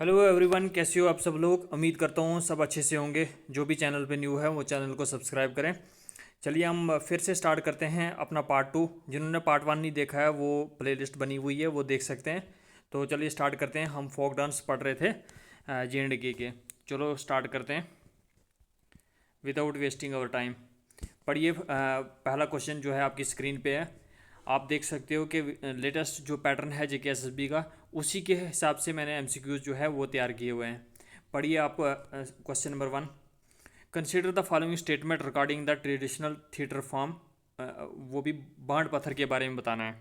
Hello everyone, कैसे हो आप सब लोग। उम्मीद करता हूँ सब अच्छे से होंगे। जो भी चैनल पे न्यू है वो चैनल को सब्सक्राइब करें। चलिए हम फिर से स्टार्ट करते हैं अपना पार्ट टू। जिन्होंने पार्ट वन नहीं देखा है वो प्लेलिस्ट बनी हुई है, वो देख सकते हैं। तो चलिए स्टार्ट करते हैं। हम फोक डांस पढ़ रहे थे JNDK के। चलो स्टार्ट करते हैं विदाउट वेस्टिंग आवर टाइम। पढ़िए। पहला क्वेश्चन जो है आपकी स्क्रीन पे है। आप देख सकते हो कि लेटेस्ट जो पैटर्न है JKSSB का, उसी के हिसाब से मैंने MCQs जो है वो तैयार किए हुए हैं। पढ़िए आप। Question number one, consider the following statement regarding the traditional theatre form. वो भी बाण पत्थर के बारे में बताना है।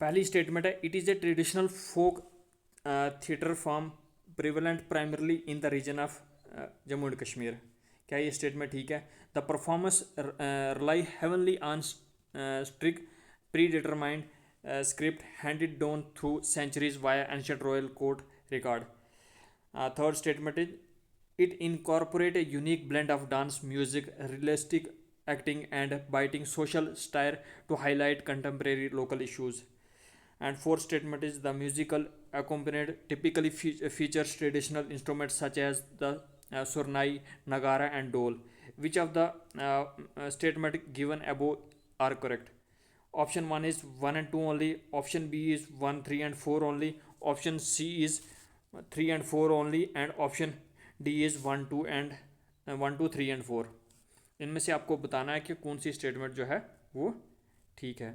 पहली स्टेटमेंट है, it is a traditional folk theatre form prevalent primarily in the region of Jammu and Kashmir. क्या ये स्टेटमेंट ठीक है? The performance rely heavenly on strict predetermined script handed down through centuries via ancient royal court record. Third statement is, it incorporate a unique blend of dance, music, realistic acting, and biting social satire to highlight contemporary local issues. And fourth statement is, the musical accompaniment typically features traditional instruments such as the surnai, nagara, and dole. Which of the statement given above are correct? Option 1 is 1 and 2 only. Option B is 1, 3 and 4 only. Option C is 3 and 4 only. And option D is 1, 2 and 1, 2, 3 and 4. इनमें से आपको बताना है कि कौन सी statement जो है वो ठीक है।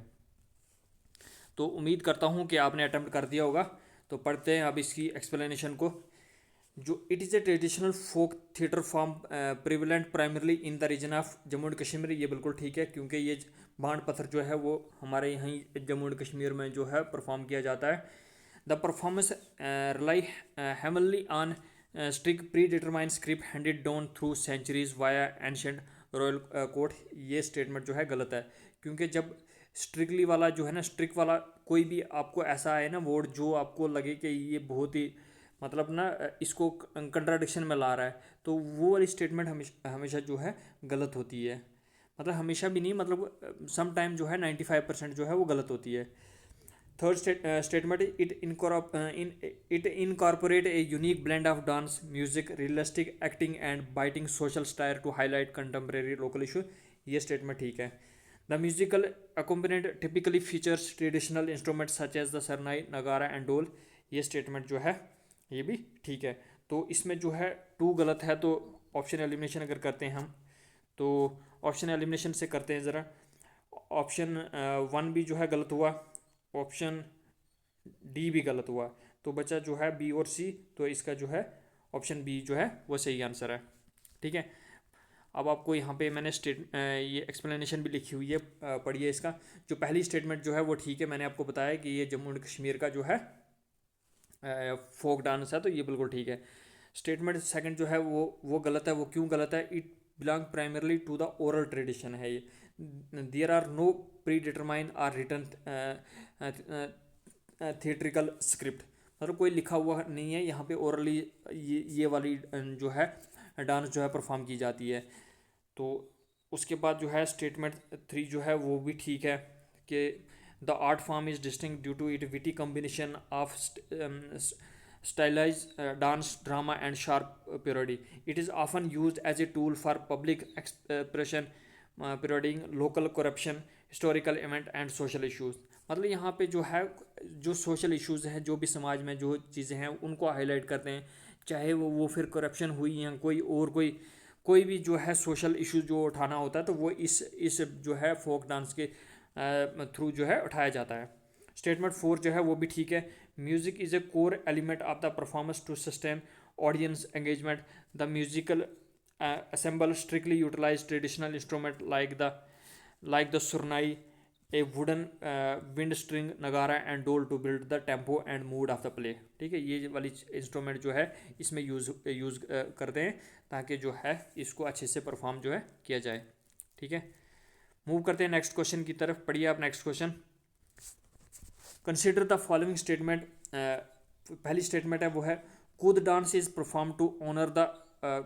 तो उम्मीद करता हूँ कि आपने अटेम्प्ट कर दिया होगा। तो पढ़ते हैं अब इसकी एक्सप्लेनेशन को। जो it is a traditional folk theatre form prevalent primarily in the region of Jammu and Kashmir, ये बिल्कुल ठीक है, क्योंकि ये बाण पत्थर जो है वो हमारे यहीं जम्मू एंड कश्मीर में जो है परफॉर्म किया जाता है। The performance rely heavenly on strict predetermined script handed down through centuries via ancient royal court. ये स्टेटमेंट जो है गलत है, क्योंकि जब स्ट्रिक्टली वाला जो है ना, स्ट्रिक्ट वाला कोई भी आपको ऐसा है ना वर्ड जो आपको लगे कि ये बहुत ही मतलब ना इसको कंट्राडिक्शन में ला रहा है, तो वो वाली स्टेटमेंट हमेशा हमेशा जो है गलत होती है। मतलब हमेशा भी नहीं, मतलब सम टाइम जो है 95% जो है वो गलत होती है। Third statement, it incorporate a unique blend of dance, music, realistic acting and biting social satire to highlight contemporary local issue. ये स्टेटमेंट ठीक है। The musical accompaniment typically features traditional instruments such as the sarnai, nagara and डोल। ये statement जो है ये भी ठीक है। तो इसमें जो है टू गलत है, तो ऑप्शन एलिमिनेशन अगर करते हैं हम, तो ऑप्शन एलिमिनेशन से करते हैं ज़रा। ऑप्शन वन भी जो है गलत हुआ, ऑप्शन डी भी गलत हुआ, तो बचा जो है बी और सी। तो इसका जो है ऑप्शन बी जो है वो सही आंसर है। ठीक है। अब आपको यहाँ पे मैंने ये एक्सप्लेनेशन भी लिखी हुई है, पढ़िए इसका। जो पहली स्टेटमेंट जो है वो ठीक है, मैंने आपको बताया कि ये जम्मू एंड कश्मीर का जो है फोक डांस है, तो ये बिल्कुल ठीक है। स्टेटमेंट सेकंड जो है वो गलत है। वो क्यों गलत है? It belong primarily to the oral tradition है ये। There are no predetermine or written theatrical script, मतलब कोई लिखा हुआ नहीं है यहाँ पे। ओरली ये वाली जो है डांस जो है परफॉर्म की जाती है। तो उसके बाद जो है स्टेटमेंट थ्री जो है वो भी ठीक है कि the art form is distinct due to it witty combination of stylize dance, drama and sharp parody. It is often use as a tool for public expression, parodying local corruption, historical event and social issues. मतलब यहाँ पे जो है जो social issues हैं, जो भी समाज में जो चीज़ें हैं उनको हाईलाइट करते हैं, चाहे वो फिर करप्शन हुई या कोई भी जो है सोशल इशू जो उठाना होता है, तो वो इस जो है फोक डांस के थ्रू जो है उठाया जाता है। स्टेटमेंट फोर जो है वो भी ठीक है। Music is a core element of the performance to sustain audience engagement. The musical assemble strictly utilize traditional instrument like the surnai, a wooden wind string, nagara and dole to build the tempo and mood of the play। ठीक है, ये वाली instrument जो है इसमें use करते हैं ताकि जो है इसको अच्छे से परफॉर्म जो है किया जाए। ठीक है, मूव करते हैं नेक्स्ट क्वेश्चन की तरफ। पढ़िए आप next question. Consider the following statement. पहली स्टेटमेंट है वो है, Kud dance is perform to honour the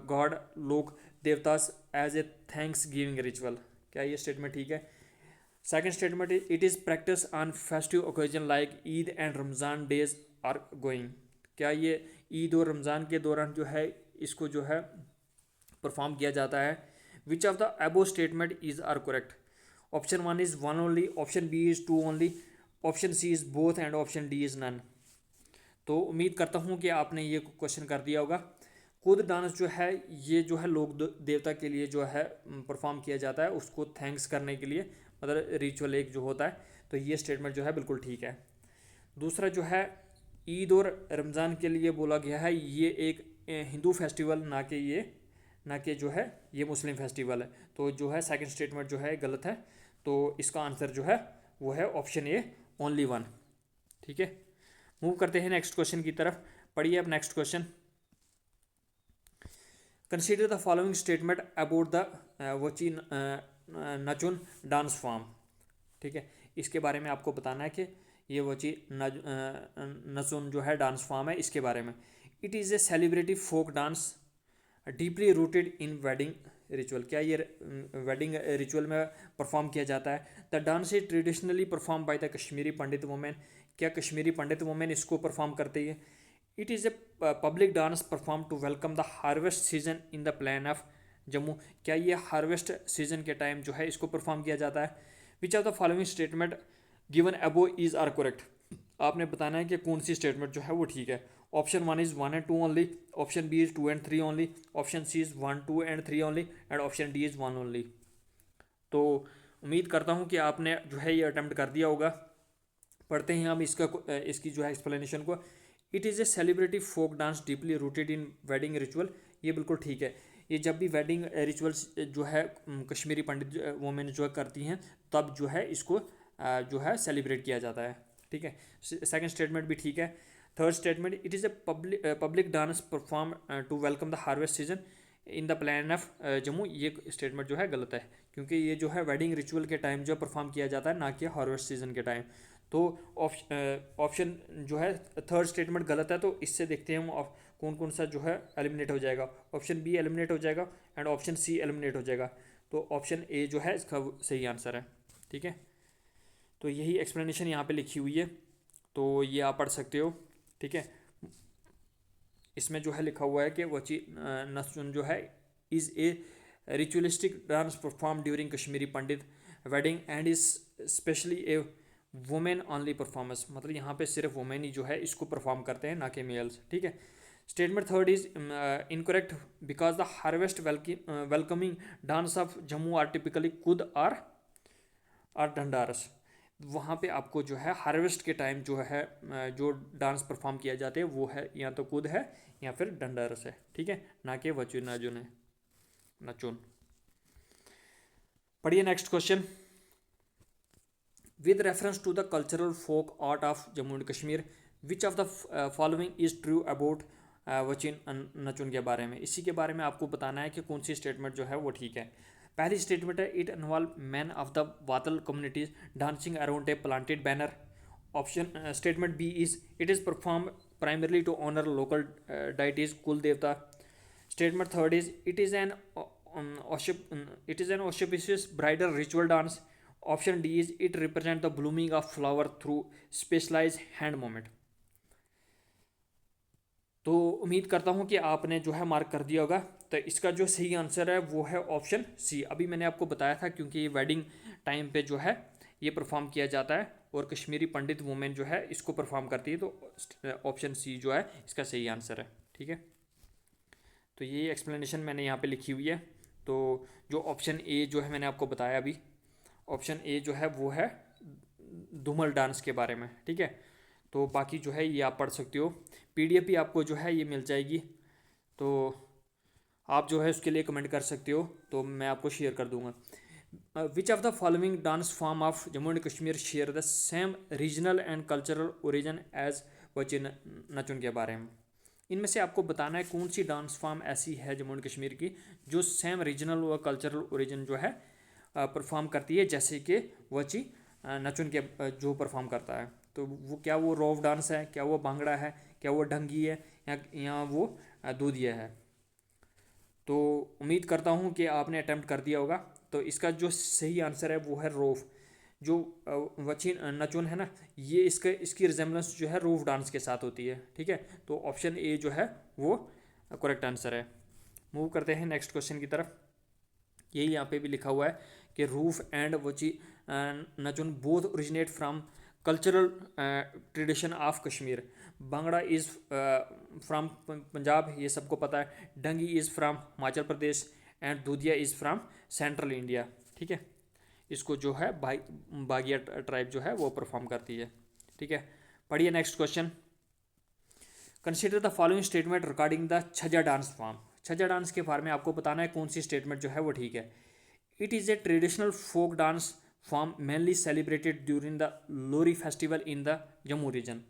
god लोक देवतास as a thanksgiving ritual. क्या ये स्टेटमेंट ठीक है? Second statement is, it is practice on festive occasion like Eid and Ramzan days are going. क्या ये ईद और रमज़ान के दौरान जो है इसको जो है परफॉर्म किया जाता है? Which of the above statement is are correct? Option one is one only, option B is two only, option C is both and option D is none. तो उम्मीद करता हूँ कि आपने ये क्वेश्चन कर दिया होगा। कुद डांस जो है ये जो है लोक देवता के लिए जो है परफॉर्म किया जाता है, उसको थैंक्स करने के लिए, मतलब रिचुअल एक जो होता है। तो ये स्टेटमेंट जो है बिल्कुल ठीक है। दूसरा जो है ईद और रमज़ान के लिए बोला गया है, ये एक हिंदू फेस्टिवल ना कि जो है ये मुस्लिम फेस्टिवल है। तो जो है सेकंड स्टेटमेंट जो है गलत है। तो इसका आंसर जो है वो है ऑप्शन ए, ओनली वन। ठीक है, मूव करते हैं नेक्स्ट क्वेश्चन की तरफ। पढ़िए अब next question. Consider the following statement about the वची नचुन डांस फॉर्म। ठीक है, इसके बारे में आपको बताना है कि ये वची नचुन जो है डांस फॉर्म है, इसके बारे में। It is a celebrative folk dance deeply rooted in wedding ritual. क्या ये वेडिंग रिचुअल में परफॉर्म किया जाता है? The dance is traditionally perform by the Kashmiri Pandit women. क्या कश्मीरी पंडित वुमेन इसको परफॉर्म करती है? It is a public dance perform to welcome the harvest season in the plan of Jammu. क्या ये हार्वेस्ट सीजन के टाइम जो है इसको परफॉर्म किया जाता है? Which of the following statement given above is are correct? आपने बताना है कि कौन सी स्टेटमेंट जो है वो ठीक है। Option one is one and two only, option B is two and three only, option C is one two and three only, and option D is one only. तो उम्मीद करता हूँ कि आपने जो है ये अटैम्प्ट कर दिया होगा। पढ़ते हैं हम इसकी जो है एक्सप्लेनेशन को। It is a celebrative folk dance deeply rooted in wedding ritual. ये बिल्कुल ठीक है। ये जब भी वेडिंग रिचुअल्स जो है कश्मीरी पंडित वुमेन जो करती हैं, तब जो है इसको जो है सेलिब्रेट किया जाता है। ठीक है, सेकंड स्टेटमेंट भी ठीक है। Third statement, it is a public dance perform to welcome the harvest season in the plan of Jammu. ये स्टेटमेंट जो है गलत है, क्योंकि ये जो है वेडिंग रिचुअल के टाइम जो परफॉर्म किया जाता है, ना कि हार्वेस्ट सीजन के टाइम। तो ऑप्शन जो है थर्ड स्टेटमेंट गलत है। तो इससे देखते हैं हम कौन कौन सा जो है एलिमिनेट हो जाएगा। ऑप्शन बी एलिमिनेट हो जाएगा एंड ऑप्शन सी एलिमिनेट हो जाएगा। तो ऑप्शन ए जो है इसका सही आंसर है। ठीक है, तो यही एक्सप्लेनेशन यहाँ पे लिखी हुई है, तो ये आप पढ़ सकते हो। ठीक है, इसमें जो है लिखा हुआ है कि वची नचुन जो है is a ritualistic dance perform during Kashmiri Pandit wedding and is specially A women only performance. मतलब यहाँ पे सिर्फ वुमेन ही जो है इसको परफॉर्म करते हैं, ना कि मेल्स। ठीक है, statement third is incorrect because the harvest welcoming dance of Jammu are typically Kud or Dhandaras. वहाँ पे आपको जो है हार्वेस्ट के टाइम जो है जो डांस परफॉर्म किया जाते हैं वो है या तो कुद है या फिर ढंडारस है। ठीक है, ना कि वचू नाजुन है, नचुन। पढ़िए next question. With reference to the cultural folk art of Jammu and Kashmir which of the following is true about Wuegi Nachun के बारे में। इसी के बारे में आपको बताना है कि कौन सी स्टेटमेंट जो है वो ठीक है। पहली स्टेटमेंट है, it involve man of the Watal communities dancing around a planted banner. Option statement B is it is perform primarily to honour local deities kul devta. Statement third is it is an auspicious bridal ritual dance. Option D is it represent the blooming of flower through specialized hand movement. तो उम्मीद करता हूँ कि आपने जो है mark कर दिया होगा। तो इसका जो सही आंसर है वो है ऑप्शन सी। अभी मैंने आपको बताया था, क्योंकि ये वेडिंग टाइम पे जो है ये परफॉर्म किया जाता है और कश्मीरी पंडित वुमेन जो है इसको परफॉर्म करती है। तो ऑप्शन सी जो है इसका सही आंसर है। ठीक है, तो ये एक्सप्लेनेशन मैंने यहाँ पे लिखी हुई है। तो जो ऑप्शन ए जो है मैंने आपको बताया अभी, ऑप्शन ए जो है वो है धूमर डांस के बारे में। ठीक है, तो बाकी जो है ये आप पढ़ सकते हो। पीडीएफ भी आपको जो है ये मिल जाएगी, तो आप जो है उसके लिए कमेंट कर सकते हो, तो मैं आपको शेयर कर दूंगा। Which of the following dance form of Jammu and Kashmir share the same regional and cultural origin as Wuegi Nachun के बारे में। इनमें से आपको बताना है कौन सी डांस फॉर्म ऐसी है जम्मू एंड कश्मीर की जो सेम रीजनल व कल्चरल ओरिजिन जो है परफॉर्म करती है, जैसे कि वची नचुन के जो परफॉर्म करता है। तो वो क्या वो रोव डांस है, क्या वो भांगड़ा है, क्या वो ढंगी है, या वो दूधिया है। तो उम्मीद करता हूँ कि आपने अटैम्प्ट कर दिया होगा। तो इसका जो सही आंसर है वो है रोव। जो वची नचुन है ना, ये इसकी रिजेम्बलेंस जो है रूफ डांस के साथ होती है। ठीक है, तो ऑप्शन ए जो है वो करेक्ट आंसर है। मूव करते हैं नेक्स्ट क्वेश्चन की तरफ। यही यहाँ पे भी लिखा हुआ है कि Rouf and Wuegi Nachun both originate from cultural tradition of Kashmir. Bhangra is from Punjab, ये सबको पता है। Dangi is from Himachal Pradesh and Dudhiya is from central India. ठीक है, इसको जो है बागिया ट्राइब जो है वो परफॉर्म करती है। ठीक है, पढ़िए next question. Consider the following statement regarding the छज्जा डांस फॉर्म। छज्जा डांस के बारे में आपको बताना है कौन सी स्टेटमेंट जो है वो ठीक है। It is a traditional folk dance form mainly celebrated during the Lohri festival in the Jammu region.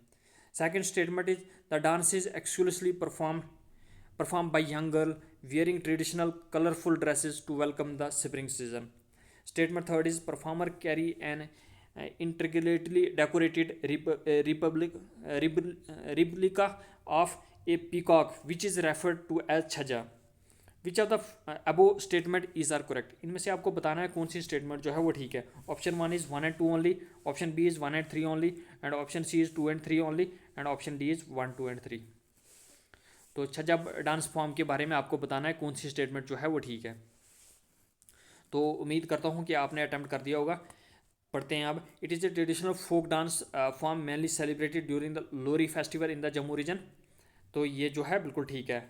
Second statement is the dance is exclusively performed by young girl wearing traditional colorful dresses to welcome the spring season. Statement third is performer carry an intricately decorated replica of a peacock which is referred to as Chajja. Which of the above statement is are correct. इनमें से आपको बताना है कौन सी statement जो है वो ठीक है। Option 1 is 1 and 2 only, option B is 1 and 3 only, and option C is 2 and 3 only, and option D is 1, 2 and 3। तो छज्जा डांस फॉर्म के बारे में आपको बताना है कौन सी स्टेटमेंट जो है वो ठीक है। तो उम्मीद करता हूँ कि आपने अटैम्प्ट कर दिया होगा। पढ़ते हैं अब। It is a traditional folk dance form mainly celebrated during the Lohri festival in the Jammu region. तो ये जो है बिल्कुल ठीक है।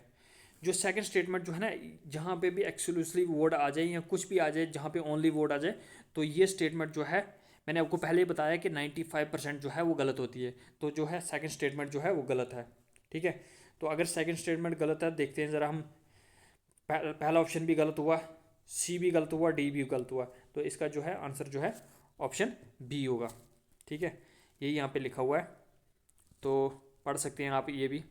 जो सेकंड स्टेटमेंट जो है ना, जहाँ पे भी एक्सक्लूसिव वर्ड आ जाए या कुछ भी आ जाए जहाँ पे ओनली वर्ड आ जाए, तो ये स्टेटमेंट जो है मैंने आपको पहले ही बताया कि 95% जो है वो गलत होती है। तो जो है सेकंड स्टेटमेंट जो है वो गलत है। ठीक है, तो अगर सेकंड स्टेटमेंट गलत है, देखते हैं ज़रा हम। पहला ऑप्शन भी गलत हुआ, सी भी गलत हुआ, डी भी गलत हुआ, तो इसका जो है आंसर जो है ऑप्शन बी होगा। ठीक है, यही यहाँ पे लिखा हुआ है, तो पढ़ सकते हैं आप ये भी।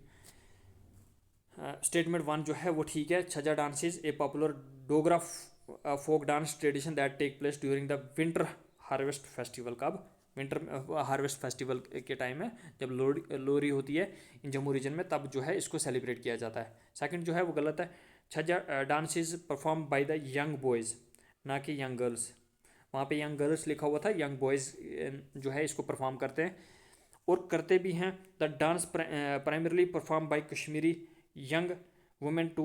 स्टेटमेंट 1 जो है वो ठीक है। Chajja dance is a popular Dogra folk dance tradition that take place during the winter harvest festival. कब? विंटर हार्वेस्ट फेस्टिवल के टाइम में, जब लोरी होती है इन जम्मू रीजन में, तब जो है इसको सेलिब्रेट किया जाता है। सेकंड जो है वो गलत है। Chajja dance is perform by the young boys, ना कि यंग गर्ल्स। वहाँ पे यंग गर्ल्स लिखा हुआ था, यंग बॉयज़ जो है इसको परफॉर्म करते हैं और करते भी हैं। The dance primarily perform by Kashmiri young women to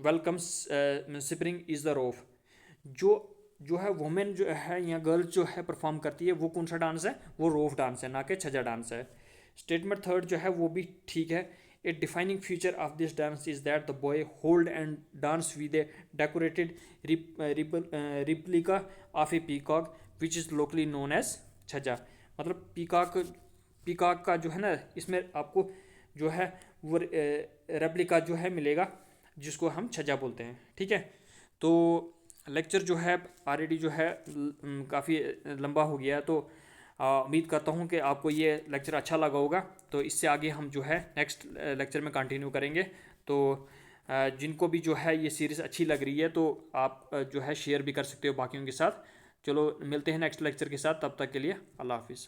welcome spring is the Rouf. जो है वुमेन जो है या गर्ल जो है परफॉर्म करती है, वो कौन सा डांस है? वो रोफ डांस है, ना कि छज्जा डांस है। स्टेटमेंट थर्ड जो है वो भी ठीक है। A defining feature of this dance is that the boy hold and dance with a decorated replica of a peacock which is locally known as Chajja. मतलब पीकॉक का जो है ना, इसमें आपको जो है वो रेप्लिका जो है मिलेगा, जिसको हम छज्जा बोलते हैं। ठीक है, तो लेक्चर जो है ऑलरेडी जो है काफ़ी लंबा हो गया है, तो उम्मीद करता हूँ कि आपको ये लेक्चर अच्छा लगा होगा। तो इससे आगे हम जो है नेक्स्ट लेक्चर में कंटिन्यू करेंगे। तो जिनको भी जो है ये सीरीज़ अच्छी लग रही है, तो आप जो है शेयर भी कर सकते हो बाकियों के साथ। चलो मिलते हैं नेक्स्ट लेक्चर के साथ, तब तक के लिए अल्लाह हाफिज़।